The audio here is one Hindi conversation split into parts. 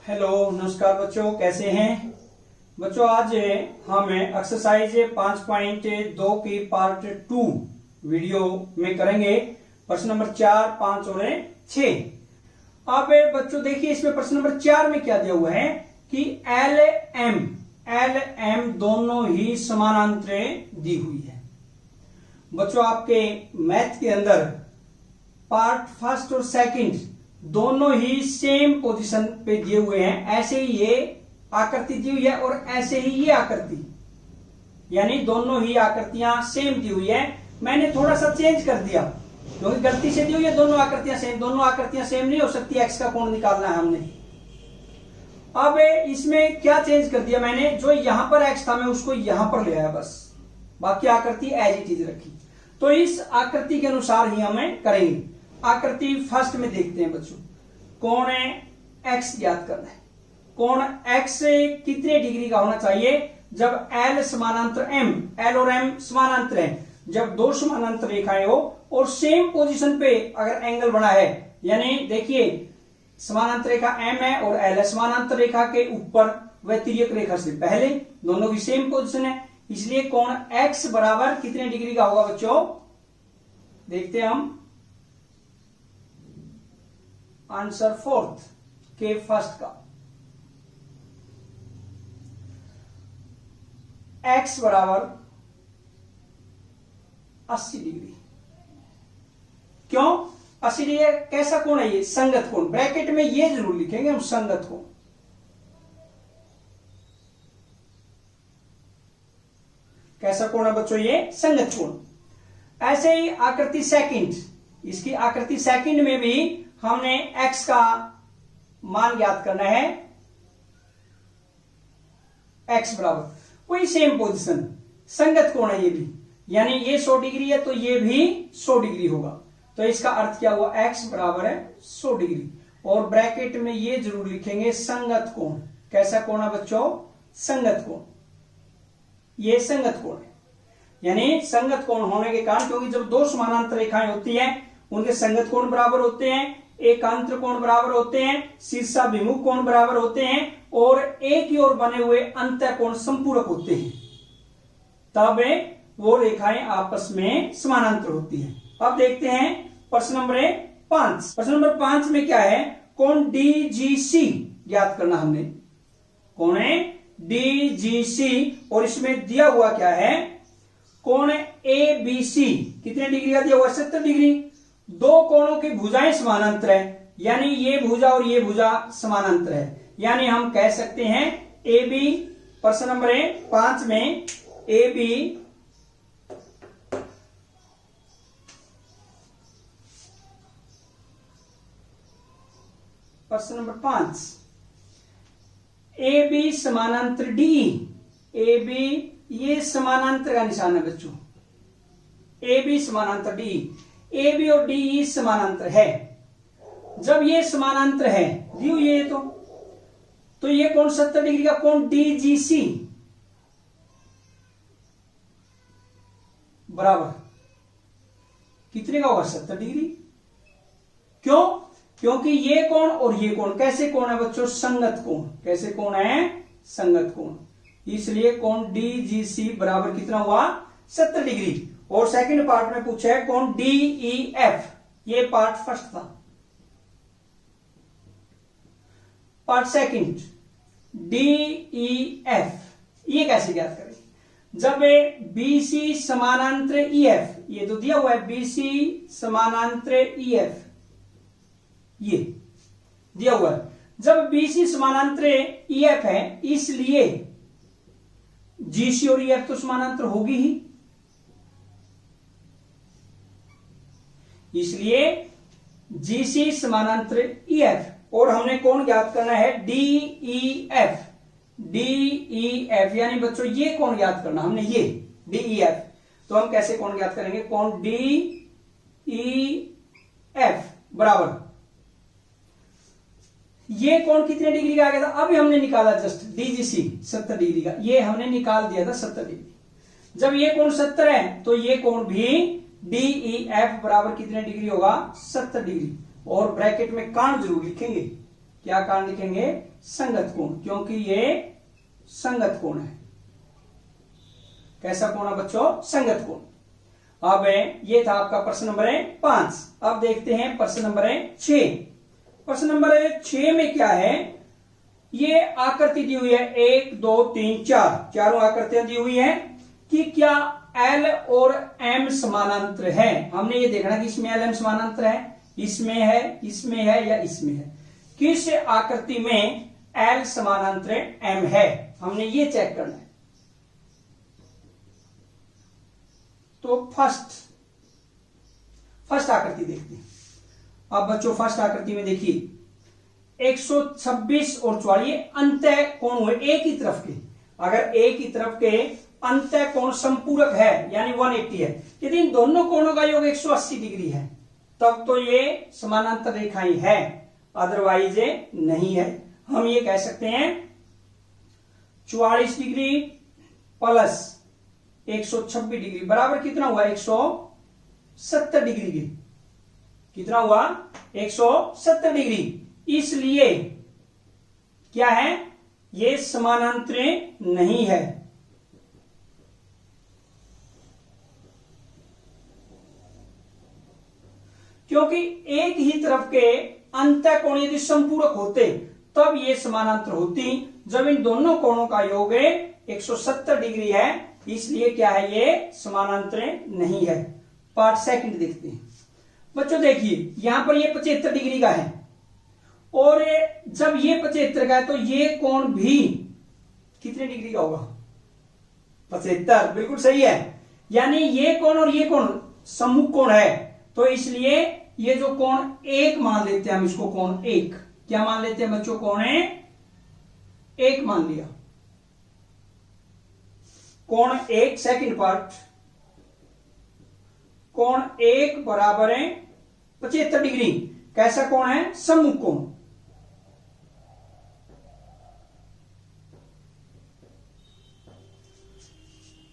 हेलो नमस्कार बच्चों, कैसे हैं बच्चों। आज हम एक्सरसाइज 5.2 की पार्ट 2 वीडियो में करेंगे प्रश्न नंबर 4, 5 और 6। अब बच्चों देखिए, इसमें प्रश्न नंबर 4 में क्या दिया हुआ है कि एल एम दोनों ही समानांतर दी हुई है। बच्चों आपके मैथ के अंदर पार्ट फर्स्ट और सेकंड दोनों ही सेम पोजीशन पे दिए हुए हैं। ऐसे ही ये आकृति दी हुई है और ऐसे ही ये आकृति, यानी दोनों ही आकृतियां सेम दी हुई है। मैंने थोड़ा सा चेंज कर दिया क्योंकि गलती से दी हुई है दोनों आकृतियां सेम। दोनों आकृतियां सेम नहीं हो सकती, एक्स का कोण निकालना है हमने। अब इसमें क्या चेंज कर दिया मैंने, जो यहां पर एक्स था मैं उसको यहां पर ले आया, बस बाकी आकृति एज इट इज रखी। तो इस आकृति के अनुसार ही हमें करेंगे। आकृति फर्स्ट में देखते हैं बच्चों, कोण एक्स ज्ञात करना है। कोण एक्स कितने डिग्री का होना चाहिए जब एल समानांतर एम, एल और एम समानांतर है। जब दो समानांतर रेखाएं हो और सेम पोजीशन पे अगर एंगल बना है, यानी देखिए समानांतर रेखा एम है और एल है, समानांतर रेखा के ऊपर व तिर्यक रेखा से पहले, दोनों की सेम पोजीशन है, इसलिए कोण एक्स बराबर कितने डिग्री का होगा बच्चों। देखते हैं हम आंसर फोर्थ के फर्स्ट का, एक्स बराबर 80 डिग्री। क्यों 80 डिग्री? कैसा कोण है ये? संगत कोण। ब्रैकेट में ये जरूर लिखेंगे हम, संगत कोण। कैसा कोण है बच्चों ये? संगत कोण। ऐसे ही आकृति सेकंड, इसकी आकृति सेकंड में भी हमने x का मान ज्ञात करना है। x बराबर वही सेम पोजीशन, संगत कोण है ये भी, यानी ये 100 डिग्री है तो ये भी 100 डिग्री होगा। तो इसका अर्थ क्या हुआ, x बराबर है 100 डिग्री। और ब्रैकेट में ये जरूर लिखेंगे संगत कोण। कैसा कोण है बच्चों? संगत कोण। ये संगत कोण है, यानी संगत कोण होने के कारण, क्योंकि जब दो समानांतर रेखाएं होती हैं उनके संगत कोण बराबर होते हैं, एकांतर कोण बराबर होते हैं, शीर्षाभिमुख कोण बराबर होते हैं और एक ही ओर बने हुए अंतः कोण संपूरक होते हैं, तब वो रेखाएं आपस में समानांतर होती हैं। अब देखते हैं प्रश्न नंबर 5। प्रश्न नंबर 5 में क्या है, कोण डीजीसी ज्ञात करना हमने। कोण डीजीसी, और इसमें दिया हुआ क्या है, कोण एबीसी कितने डिग्री का दिया हुआ? 70 डिग्री। दो कोणों की भुजाएं समानांतर है, यानी ये भुजा और ये भुजा समानांतर है, यानी हम कह सकते हैं ए बी। प्रश्न नंबर 5 में ए बी प्रश्न नंबर 5, ए बी समानांतर डी। ए बी ये समानांतर का निशान है बच्चों, ए बी समानांतर डी। ए बी और डी ई समानांतर है। जब ये समानांतर है दी हुई है तो ये कोण 70 डिग्री का कोण डीजीसी बराबर कितने का होगा? 70 डिग्री। क्यों? क्योंकि ये कोण और ये कोण कैसे कोण है बच्चों? संगत कोण। कैसे कोण है? संगत कोण। इसलिए कोण डीजीसी बराबर कितना हुआ? 70 डिग्री। और सेकंड पार्ट में पूछा है कोण डीईएफ, ये पार्ट फर्स्ट था। पार्ट सेकंड डीईएफ, ये कैसे ज्ञात करें? जब बीसी समानांतर ईएफ, ये तो दिया हुआ है बीसी समानांतर ईएफ, ये दिया हुआ है। जब बीसी समानांतर ईएफ है, इसलिए जीसी और ईएफ तो समानांतर होगी ही, इसलिए जीसी समानांतर ईएफ। और हमने कोण ज्ञात करना है डीईएफ। डीईएफ यानी बच्चों ये कोण ज्ञात करना हमने, ये डीईएफ। तो हम कैसे कोण ज्ञात करेंगे? कोण डीईएफ बराबर, ये कोण कितने डिग्री का आ गया था? अभी हमने निकाला जस्ट डीजीसी 70 डिग्री का, ये हमने निकाल दिया था 70 डिग्री। जब ये कोण 70 है तो ये कोण भी डीईएफ बराबर कितने डिग्री होगा? 70 डिग्री। और ब्रैकेट में काण जरूर लिखेंगे क्या कारण लिखेंगे? संगत कोण, क्योंकि ये संगत कोण है। कैसा कोण है बच्चों? संगत कोण। अब ये था आपका प्रश्न नंबर 5। अब देखते हैं प्रश्न नंबर 6। प्रश्न नंबर 6 में क्या है? ये आकृति दी हुई है 1 2 3 4, चारों आकृतियां दी हुई है कि क्या L और M समानांतर है। हमने ये देखना कि इसमें L M समानांतर है, इसमें है या इसमें है। किस आकृति में L समानांतर M है, हमने ये चेक करना है। तो फर्स्ट आकृति देखते हैं। अब बच्चों फर्स्ट आकृति में देखिए 126 और 44 अंतः कोण हुए एक ही तरफ के। अगर एक ही तरफ के अंतः कोण संपूरक है यानी 180 है, यदि इन दोनों कोणों का योग 180 डिग्री है तब तो ये समानांतर रेखाएं है, अदरवाइज नहीं है। हम ये कह सकते हैं 44 डिग्री प्लस 126 डिग्री बराबर कितना हुआ? 170 डिग्री के। कितना हुआ? 170 डिग्री। इसलिए क्या है? ये समानांतर नहीं है। क्योंकि एक ही तरफ के अंतः कोण यदि संपूरक होते तब ये समानांतर होती। जब इन दोनों कोणों का योग 170 डिग्री है, इसलिए क्या है? ये समानांतर नहीं है। पार्ट सेकंड देखते हैं। बच्चों देखिए यहां पर ये 75 डिग्री का है और जब ये 75 का है तो ये कोण भी कितने डिग्री का होगा? 75। बिल्कुल सही है। यानी ये कोण और ये कोण सम्मुख कोण है, तो इसलिए ये जो कोण 1 मान लेते हैं हम इसको, कोण 1। क्या मान लेते हैं बच्चों? कोण 1 मान लिया। कोण 1 सेकंड पार्ट, कोण 1 बराबर है 75 डिग्री। कैसा कोण है? सम्मुख कोण।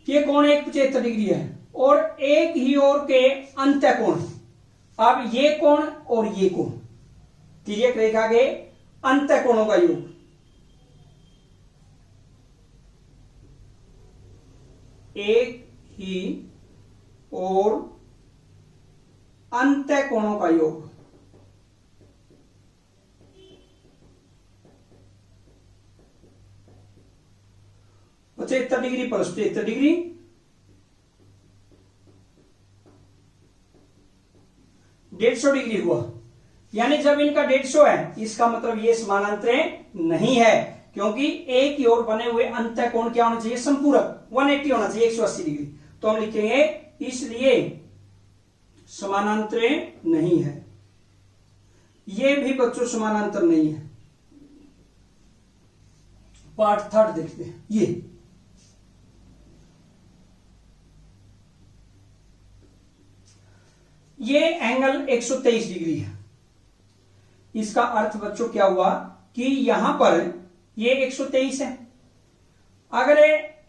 ये कोण 1 75 डिग्री है और एक ही ओर के अंतः कोण। अब ये कोण और ये कोण तिर्यक रेखा के अंतः कोणों का योग। एक ही और अंतः कोणों का योग। तो 75 डिग्री प्लस 73 डिग्री, 150 डिग्री हुआ। यानी जब इनका 150 है इसका मतलब ये समानांतर नहीं है, क्योंकि एक ही ओर बने हुए अंतः कोण क्या होना चाहिए? संपूरक 180 होना चाहिए, 180 डिग्री। तो हम लिखेंगे इसलिए समानांतर नहीं है। ये भी बच्चों समानांतर नहीं है। पार्ट थर्ड देखते हैं। ये एंगल 123 डिग्री है। इसका अर्थ बच्चों क्या हुआ कि यहां पर ये 123 है। अगर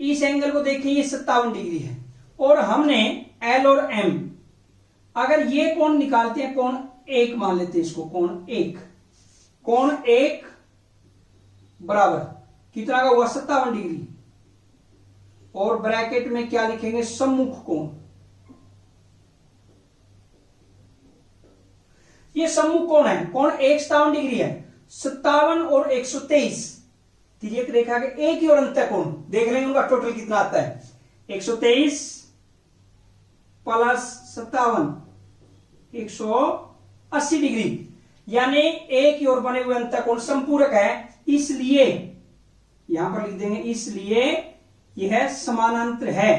इस एंगल को देखें ये 57 डिग्री है और हमने L और M, अगर ये कोण निकालते हैं, कोण 1 मान लेते हैं इसको, कोण 1 बराबर कितना का हुआ? 57 डिग्री। और ब्रैकेट में क्या लिखेंगे? सम्मुख कोण। ये सम्मुख कोण है, कोण 1 57 डिग्री है। 57 और 123 तिर्यक रेखा के एक ही और अंतः कोण देख लेंगे उनका टोटल कितना आता है। 123 प्लस 57 180 डिग्री, यानी एक ही ओर बने हुए अंतः कोण संपूरक है, इसलिए यहां पर लिख देंगे इसलिए यह समानांतर है।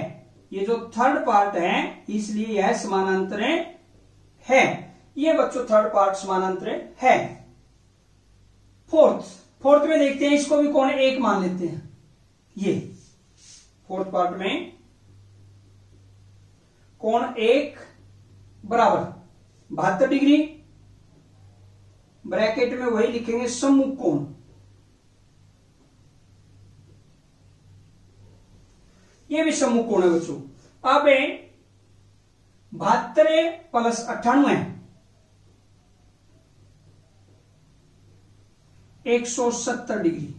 ये जो थर्ड पार्ट है इसलिए यह समानांतर है। ये बच्चों थर्ड पार्ट समानांतर है। फोर्थ में देखते हैं, इसको भी कोण 1 मान लेते हैं। ये फोर्थ पार्ट में कोण 1 बराबर 72 डिग्री, ब्रैकेट में वही लिखेंगे सम्मुख कोण। ये भी सम्मुख कोण है बच्चों। अब 72 प्लस 98 170 डिग्री।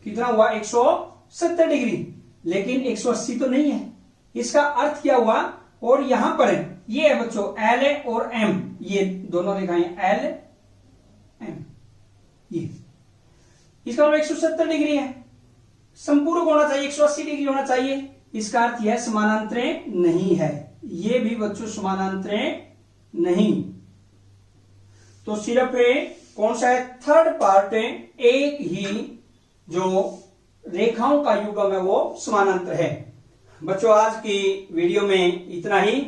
कितना हुआ? 170 डिग्री। लेकिन 180 तो नहीं है। इसका अर्थ क्या हुआ? और यहां पर ये है बच्चों एल और एम, ये दोनों रेखाएं एल एम, ये इसका मतलब 170 डिग्री है। संपूरक होना चाहिए, 180 डिग्री होना चाहिए। इसका अर्थ यह समानांतरे नहीं है। ये भी बच्चों समानांतरे नहीं। तो सिर्फ कौन सा है? थर्ड पार्ट, एक ही जो रेखाओं का युग्म है वो समानांतर है। बच्चों आज की वीडियो में इतना ही,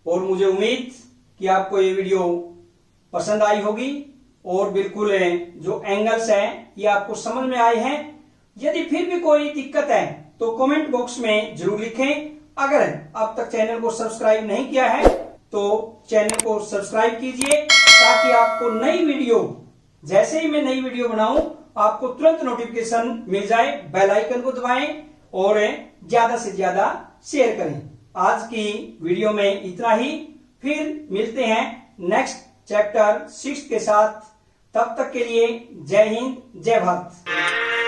और मुझे उम्मीद कि आपको ये वीडियो पसंद आई होगी और बिल्कुल जो एंगल्स हैं ये आपको समझ में आए हैं। यदि फिर भी कोई दिक्कत है तो कमेंट बॉक्स में जरूर लिखें। अगर अब तक चैनल को सब्सक्राइब नहीं किया है तो चैनल को सब्सक्राइब कीजिए, ताकि आपको नई वीडियो, जैसे ही मैं नई वीडियो बनाऊं आपको तुरंत नोटिफिकेशन मिल जाए। बेल आइकन को दबाएं और ज्यादा से ज्यादा शेयर करें। आज की वीडियो में इतना ही, फिर मिलते हैं नेक्स्ट चैप्टर 6 के साथ। तब तक के लिए जय हिंद, जय भारत।